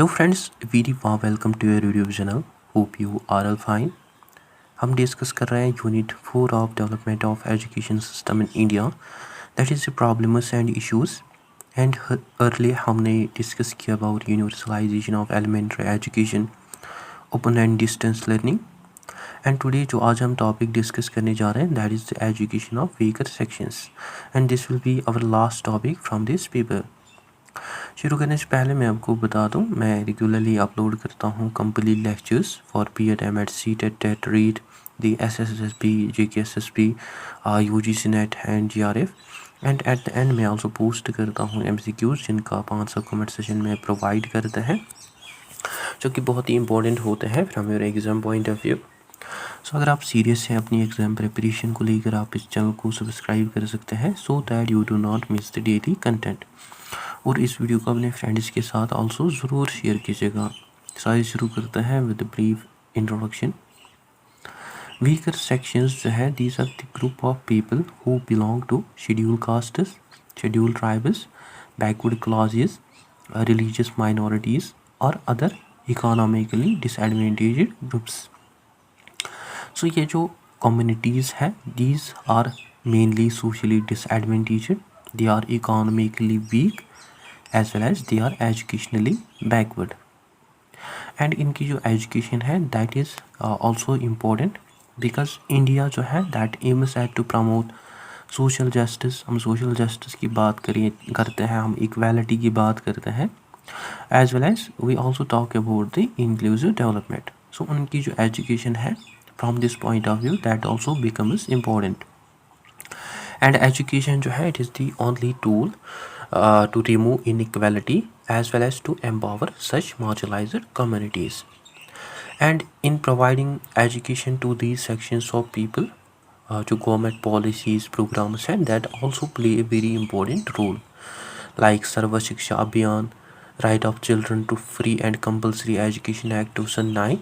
Hello friends, very warm welcome to your YouTube channel. Hope you are all fine. हम discuss कर रहे हैं unit 4 of development of education system in India, that is the problems and issues. And early हमने discuss किया about universalisation of elementary education, open and distance learning. And today जो आज हम topic discuss करने जा रहे हैं that is the education of weaker sections, and this will be our last topic from this paper. शुरू करने से पहले मैं आपको बता दूं, मैं रेगुलरली अपलोड करता हूं complete lectures for BEd, MEd, CTET, TET, REET, the SSSB, JKSSB, UGC NET and JRF. And at the end मैं आल्सो पोस्ट करता हूं एमसीक्यूज, जिनका 500 कमेंट सेशन में प्रोवाइड करते हैं, जो कि बहुत ही इंपॉर्टेंट होते हैं from your exam point of view. So अगर आप सीरियस हैं अपनी एग्ज़ाम प्रिपरेशन को लेकर, आप इस चैनल को सब्सक्राइब कर सकते हैं so that you do not miss the daily content. और इस वीडियो को अपने फ्रेंड्स के साथ आल्सो ज़रूर शेयर कीजिएगा। साइज शुरू करते हैं with brief introduction. Weaker sections जो है, these are the group of people who belong to schedule castes, schedule tribes, backward classes, religious minorities और other economically disadvantaged groups. So ये जो कम्युनिटीज़ है, these are mainly socially disadvantaged, they are economically weak as well as they are educationally backward. And इनकी जो education है that is also important, because India जो है that aims eight to promote social justice. हम social justice की बात करते हैं, हम इक्वालिटी की बात करते हैं, as well as we also talk about the inclusive development. So उनकी जो एजुकेशन है from this point of view that also becomes important. And education जो है it is the only tool to remove inequality as well as to empower such marginalized communities. And in providing education to these sections of people, जो government policies, programs हैं that also play a very important role, like सर्व शिक्षा अभियान, right of children to free and compulsory education act 2009.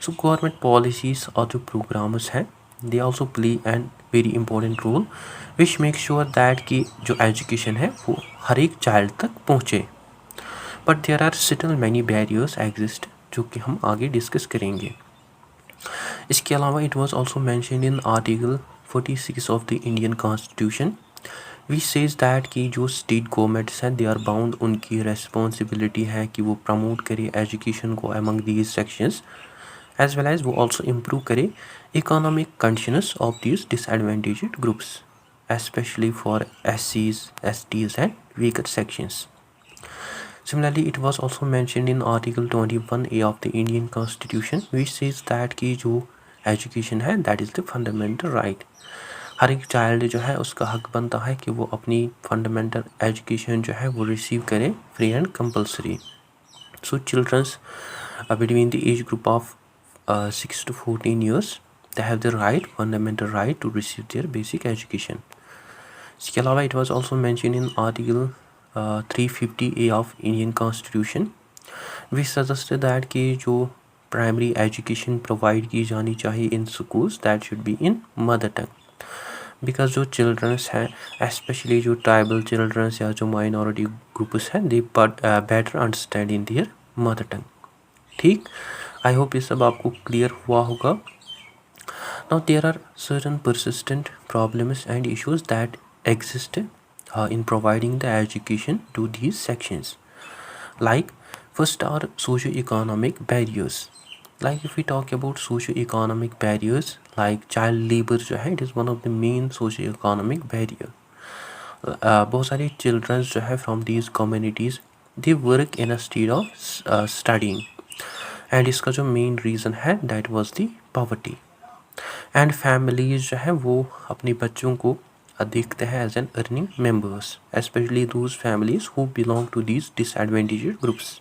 So government policies और जो programs हैं they also play an very important role which make sure that कि जो education है वो हर एक child तक पहुँचे। But there are still many barriers exist, जो कि हम आगे discuss करेंगे। इसके अलावा it was also mentioned in article 46 of the Indian Constitution which says that कि जो state governments हैं they are bound, उनकी responsibility है कि वो promote करे education को among these sections, as well as वो also improve करे economic conditions of these disadvantaged groups, especially for SCs, STs and weaker sections. Similarly, it was also mentioned in Article 21A of the Indian Constitution which says that कि जो education है that is the fundamental right. हर एक child जो है उसका हक बनता है कि वो अपनी fundamental education जो है वो receive करे free and compulsory. So children between the age group of 6 to 14 years they have the right, fundamental right to receive their basic education. इसके अलावा it was also mentioned in Article 350A of Indian Constitution which suggested that कि जो primary education provide की जानी चाहिए in schools that should be in mother tongue, because जो childrens हैं especially जो tribal childrens या जो minority groups हैं they better understand in their mother tongue. ठीक, आई होप ये सब आपको क्लियर हुआ होगा। Now there are certain persistent problems and issues that exist in providing the education to these sections. Like first are socio-economic barriers. Like if we talk about socio-economic barriers, like child labor जो है it is one of the main socio-economic barrier. बहुत सारे children जो है from these communities they work instead of studying. And इसका जो main reason है that was the poverty. And families जो है वो अपने बच्चों को देखते हैं as an earning members, especially those families who belong to these disadvantaged groups.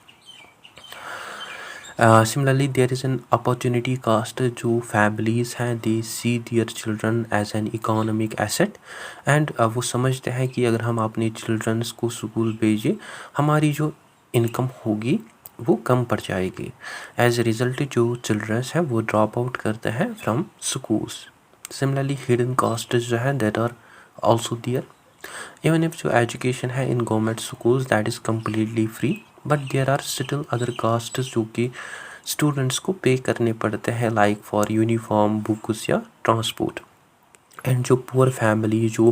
Similarly there is an opportunity cost, जो फैमिलीज़ हैं they see their children as an economic asset, and वो समझते हैं कि अगर हम अपने चिल्ड्रंस को स्कूल भेजें हमारी जो इनकम होगी वो कम पड़ जाएगी। एज ए रिज़ल्ट जो चिल्ड्रंस हैं वो ड्रॉप आउट करते हैं from schools. Similarly hidden cost जो है that are also there, even if जो एजुकेशन है in government schools that is completely free, but there are still other costs जो कि स्टूडेंट्स को पे करने पड़ते हैं, लाइक फॉर यूनिफॉर्म, बुक्स या ट्रांसपोर्ट। एंड जो पुअर फैमिली जो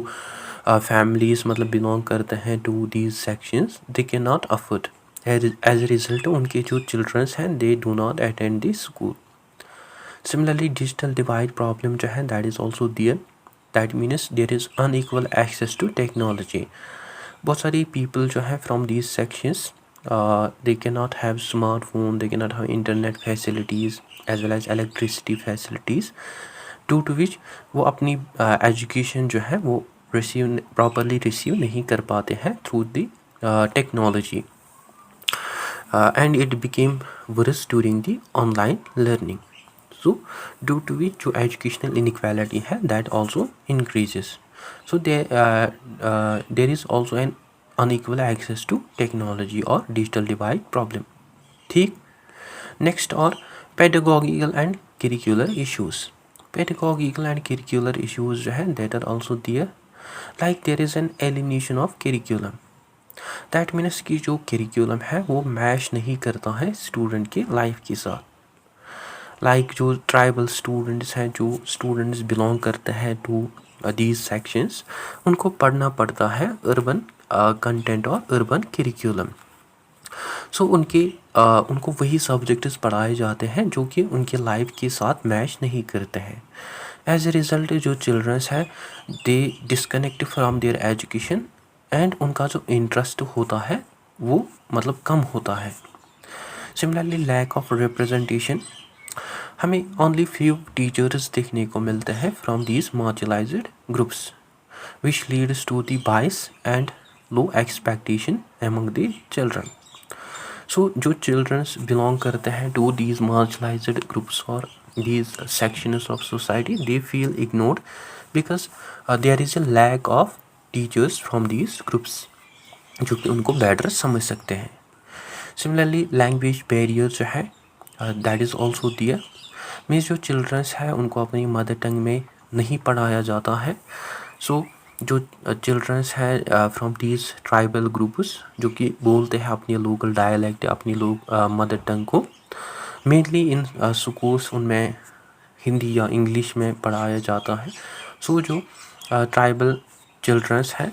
फैमिलीज मतलब बिलोंग करते हैं to these sections, they can not afford, as a result उनके जो चिल्ड्रंस हैं they do not attend the school. Similarly digital divide problem जो है that is also there, that means there is unequal access to technology. बहुत सारी people जो है from these sections they cannot have smartphone, they cannot have internet facilities as well as electricity facilities, due to which वो अपनी education जो है वो properly receive नहीं कर पाते हैं through the technology, and it became worse during the online learning. So due to which जो एजुकेशनल इनइक्वालिटी है that also increases. So there is also an unequal access to technology और digital divide problem. ठीक, next और pedagogical and curricular issues. Pedagogical and curricular issues जो है that are also there, like there is an elimination of curriculum, that means कि जो curriculum है वो match नहीं करता है स्टूडेंट के लाइफ के साथ। लाइक जो ट्राइबल स्टूडेंट्स हैं, जो स्टूडेंट्स बिलोंग करते हैं टू दीज सेक्शंस, उनको पढ़ना पड़ता है अर्बन कंटेंट और अर्बन करिकुलम। सो उनको वही सब्जेक्ट्स पढ़ाए जाते हैं जो कि उनके लाइफ के साथ मैच नहीं करते हैं। एज ए रिज़ल्ट जो चिल्ड्रंस है they disconnect from their education, and उनका जो इंटरेस्ट होता है वो मतलब कम होता है। सिमिलरली लैक ऑफ रिप्रेजेंटेशन, हमें ओनली फ्यू टीचर्स देखने को मिलते हैं from these marginalised groups, which leads to the bias and low expectation among the children. So जो चिल्ड्रंस बिलोंग करते हैं टू दीज मार्जिनलाइज्ड ग्रुप्स और these sections of society, they feel ignored because there is a lack of teachers from these groups जो कि उनको better समझ सकते हैं। सिमिलरली लैंग्वेज बैरियर जो है that is also there, means जो चिल्ड्रंस है उनको अपनी मदर टंग में नहीं पढ़ाया जाता है। सो जो चिल्ड्रंस है फ्रॉम दीज ट्राइबल ग्रुप्स जो कि बोलते हैं अपनी लोकल डायलेक्ट, अपनी मदर टंग को, मेनली इन स्कूल्स उनमें हिंदी या इंग्लिश में पढ़ाया जाता है। सो जो ट्राइबल चिल्ड्रंस है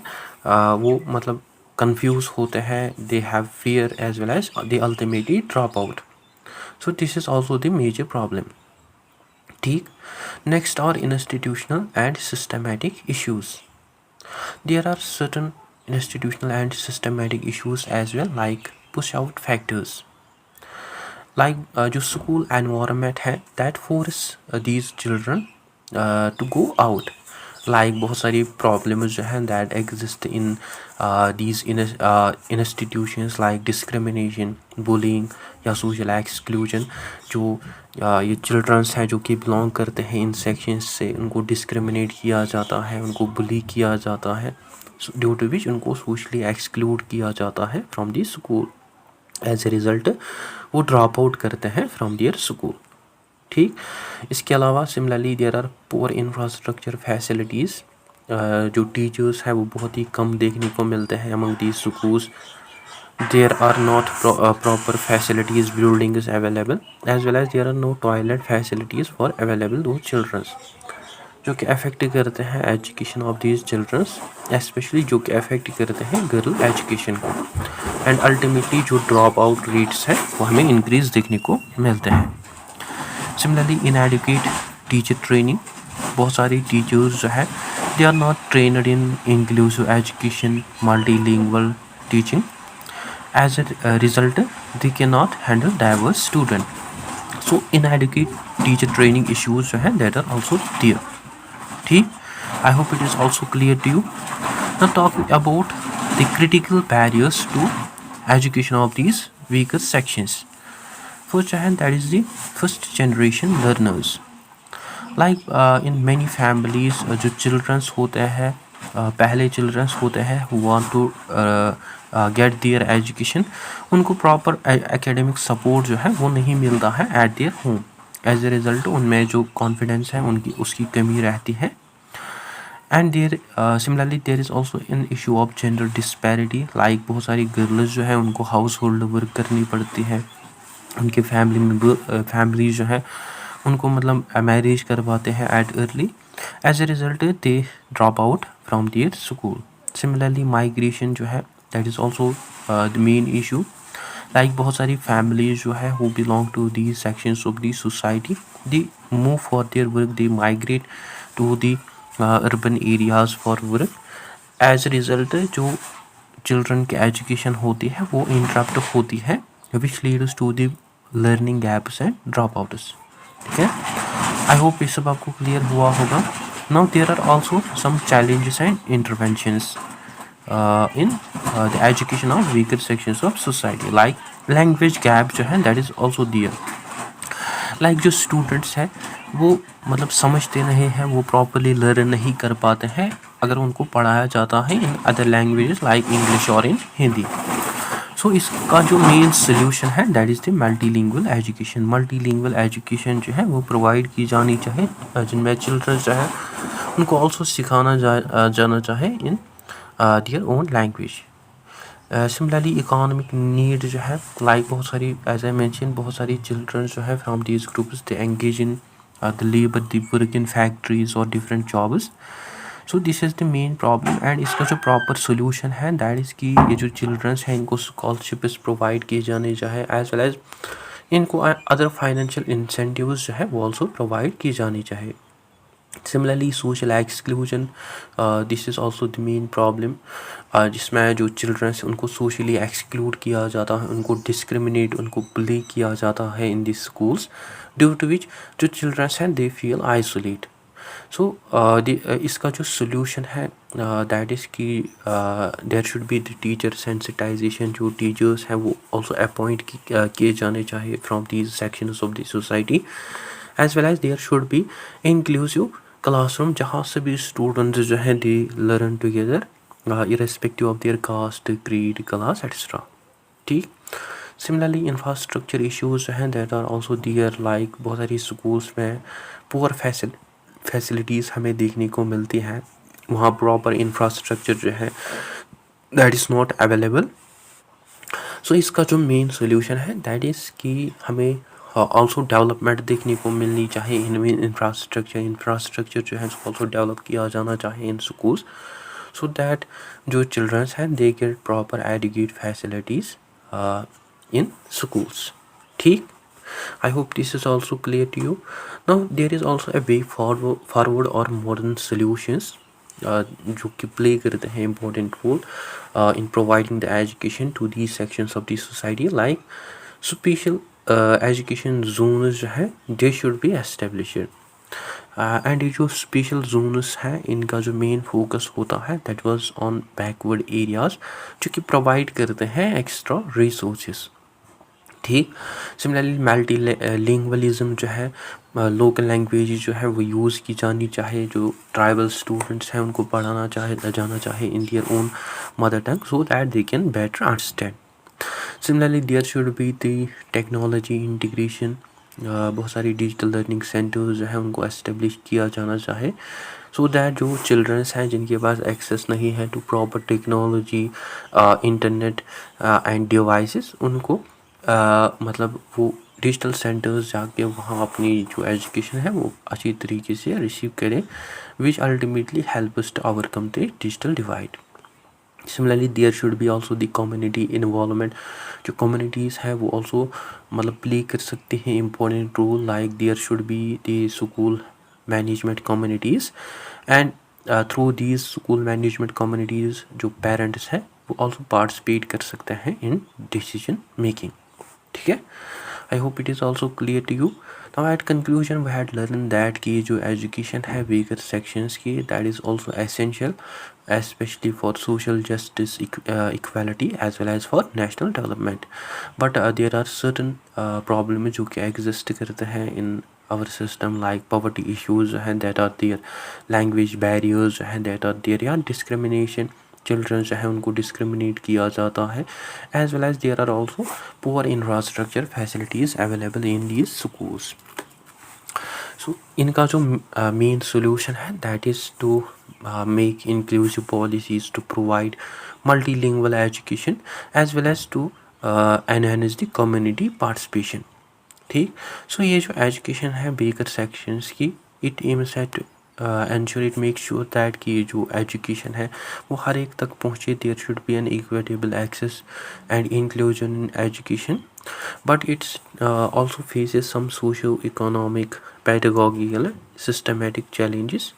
वो मतलब कंफ्यूज होते हैं, they have fear as well as they ultimately drop out. So this is also the major problem. ठीक, next are institutional and systematic issues. There are certain institutional and systematic issues as well, like push out factors, like जो school environment है that force these children to go out, like बहुत सारी problems जो हैं that exist in these institutions like discrimination, bullying या social exclusion। जो ये children's हैं जो कि बिलोंग करते हैं इन सेक्शंस से, उनको डिस्क्रिमिनेट किया जाता है, उनको बुली किया जाता है, ड्यू टू विच उनको सोशली एक्सक्लूड किया जाता है from the school. As a result वो ड्रॉप आउट करते हैं फ्रॉम दियर स्कूल। ठीक, इसके अलावा similarly there are poor infrastructure facilities, जो टीचर्स हैं वो बहुत ही कम देखने को मिलते हैं among these schools. There are not proper facilities, buildings available, as well as there are no toilet facilities for available those children, जो कि अफेक्ट करते हैं education of these childrens, specially जो कि अफेक्ट करते हैं गर्ल एजुकेशन को। And ultimately जो ड्रॉप आउट रेट्स हैं वो हमें इंक्रीज देखने को मिलते हैं। सिमिलरली इनएडुकेट टीचर ट्रेनिंग, बहुत सारी टीचर्स जो है they are not trained in inclusive education, multilingual teaching. As a result, they cannot handle diverse student. So inadequate teacher training issues जो हैं that are also there. ठीक, I hope it is also clear to you. Now talking about the critical barriers to education of these weaker sections. First that is the first generation learners. Like in many families जो children होते हैं पहले children's होते हैं who want to get their education, उनको proper academic support जो है वो नहीं मिलता है at their home. As a result उनमें जो कॉन्फिडेंस है उनकी उसकी कमी रहती है। And there similarly there is also an issue of gender disparity, like बहुत सारी गर्ल्स जो है उनको हाउस होल्ड वर्क करनी पड़ती है, उनके फैमिली जो है उनको मतलब मैरिज करवाते हैं at early, as a result they drop out from their school. Similarly migration जो है that is also the main issue, like बहुत सारी फैमिलीज जो है who belong to the sections of the society, they move for their work, they migrate to the urban areas for work, as a result जो children की education होती है वो interrupt होती है, which leads to the learning gaps and drop outs. ठीक है, I hope ये सब आपको क्लियर हुआ होगा। Now there are also some challenges and interventions in the education of weaker sections of society, like language gap जो है that is also there, like जो students है वो मतलब समझते नहीं हैं, वो properly learn नहीं कर पाते हैं अगर उनको पढ़ाया जाता है in other languages like English और in हिंदी। सो इसका जो मेन सोल्यूशन है that is the multilingual education. Multilingual education जो है वो प्रोवाइड की जानी चाहिए जिनमें चिल्ड्रन जो है उनको ऑल्सो सिखाना जाना चाहे इन their own language. Similarly economic need जो है लाइक बहुत सारी एज आई मेंशन बहुत सारी चिल्ड्रन जो है from these groups they engage in the labour the work in factories और different jobs. So this is the main problem and इसका जो प्रॉपर सोल्यूशन है दैट इज़ कि ये जो चिल्ड्रंस हैं इनको स्कॉलरशिप्स प्रोवाइड किए जाने चाहे एज वेल एज इनको अदर फाइनेंशियल इंसेंटिव्स जो है वो ऑल्सो प्रोवाइड किए जाने चाहिए। Similarly social exclusion, this is also the main problem, जिसमें जो चिल्ड्रंस उनको सोशली एक्सक्लूड किया जाता है, उनको डिस्क्रिमिनेट उनको बुली किया जाता है in this schools, due to which जो चिल्ड्रंस हैं दे फील आइसोलेट। सो इसका जो सोल्यूशन है दैट इज़ कि there should be the teacher sensitization, जो टीचर्स हैं वो ऑल्सो अपॉइंट किए जाने चाहिए from these sections of the society, as well as there should be inclusive classroom जहाँ से भी स्टूडेंट्स जो हैं they learn together irrespective of their caste creed class etcetera. ठीक, सिमिलरली इंफ्रास्ट्रक्चर इश्यूज जो हैं that are also there, like बहुत सारी स्कूल्स में पुअर फैसिलिटीज़ हमें देखने को मिलती हैं, वहाँ प्रॉपर इंफ्रास्ट्रक्चर जो है दैट इज़ नॉट अवेलेबल। सो इसका जो मेन सोल्यूशन है दैट इज़ कि हमें ऑल्सो डेवलपमेंट देखने को मिलनी चाहिए इन इंफ्रास्ट्रक्चर जो है उसको ऑल्सो डेवलप किया जाना चाहिए इन स्कूल्स, सो दैट जो चिल्ड्रंस हैं they get proper educate facilities in schools. ठीक, I hope this is also clear to you. Now there is also a way forward or modern solutions जो कि play करते हैं important role in providing the education to these sections of the society, like special education zones जो है they should be established. And ये जो special Jones हैं इनका जो मेन फोकस होता है that was on backward areas जो कि प्रोवाइड करते हैं एक्स्ट्रा रिसोर्सेज। ठीक, सिमिलरली मल्टीलिंगुअलिज्म जो है लोकल लैंग्वेज जो है वो यूज़ की जानी चाहिए, जो ट्राइबल स्टूडेंट्स हैं उनको पढ़ाना जाना चाहिए in their own mother tongue so that they can better understand. Similarly there should be the technology integration, बहुत सारी डिजिटल लर्निंग सेंटर्स जो है उनको एस्टेब्लिश किया जाना चाहे सो दैट जो चिल्ड्रंस हैं जिनके पास एक्सेस नहीं है to proper technology internet and devices उनको मतलब वो डिजिटल सेंटर्स जाके वहाँ अपनी जो एजुकेशन है वो अच्छी तरीके से रिसीव करें, which ultimately help us to overcome the digital divide. Similarly there should be also the community involvement, जो कम्युनिटीज़ है वो ऑल्सो मतलब प्ले कर सकते हैं important role, like there should be the school management communities and through these school management communities जो parents हैं वो ऑल्सो पार्टिसिपेट कर सकते हैं इन डिसीजन मेकिंग। ठीक है, I hope it is also clear to you. Now at conclusion we had learn that कि जो एजुकेशन है वीकर सेक्शंस की that is also essential especially for social justice, equality as well as for national development, but there are certain problems जो कि exist करते हैं in our system, like poverty issues and that are there, language barriers and that are there, या discrimination, children जो है उनको discriminate किया जाता है, as well as there are also poor infrastructure facilities available in these schools. इनका जो main solution है that is to make inclusive policies to provide multilingual education as well as to enhance the community participation. ठीक, so ये जो education है weaker sections की, it aims at ensure, it make sure that कि ये जो education है वो हर एक तक पहुँचे। There should be an equitable access and inclusion in education, but it's also faces some socio economic pedagogical systematic challenges,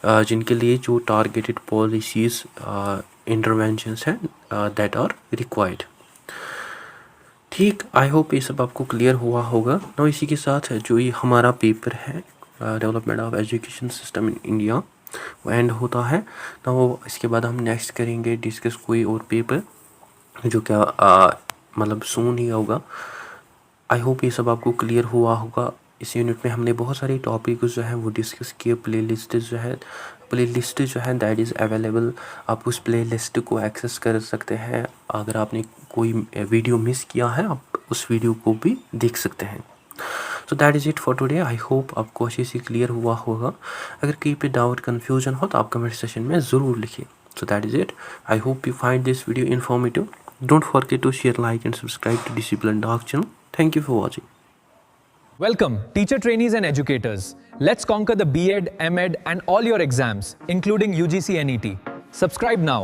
जिनके लिए जो टारगेटेड पॉलिसीज़ इंटरवेंशंस हैं दैट आर रिक्वायर्ड। ठीक, आई होप ये सब आपको क्लियर हुआ होगा ना। इसी के साथ जो ये हमारा पेपर है development of education system in India वो एंड होता है। तो इसके बाद हम नेक्स्ट करेंगे डिस्कस कोई और पेपर जो क्या मतलब सून ही होगा। आई होप ये सब आपको क्लियर हुआ होगा। इस यूनिट में हमने बहुत सारे टॉपिक जो है वो डिस्कस किए। प्लेलिस्ट जो है दैट इज़ अवेलेबल, आप उस प्लेलिस्ट को एक्सेस कर सकते हैं। अगर आपने कोई वीडियो मिस किया है आप उस वीडियो को भी देख सकते हैं। So that is it for today. I hope आपको अच्छे से क्लियर हुआ होगा। अगर कहीं पे डाउट कन्फ्यूजन हो तो आप कमेंट सेशन में ज़रूर लिखिए। So that is it. I hope you find this video informative. Don't forget to share, like and subscribe to Discipline Dark channel. Thank you for watching. Welcome, teacher trainees and educators. Let's conquer the B.Ed, M.Ed and all your exams, including UGC NET. Subscribe now.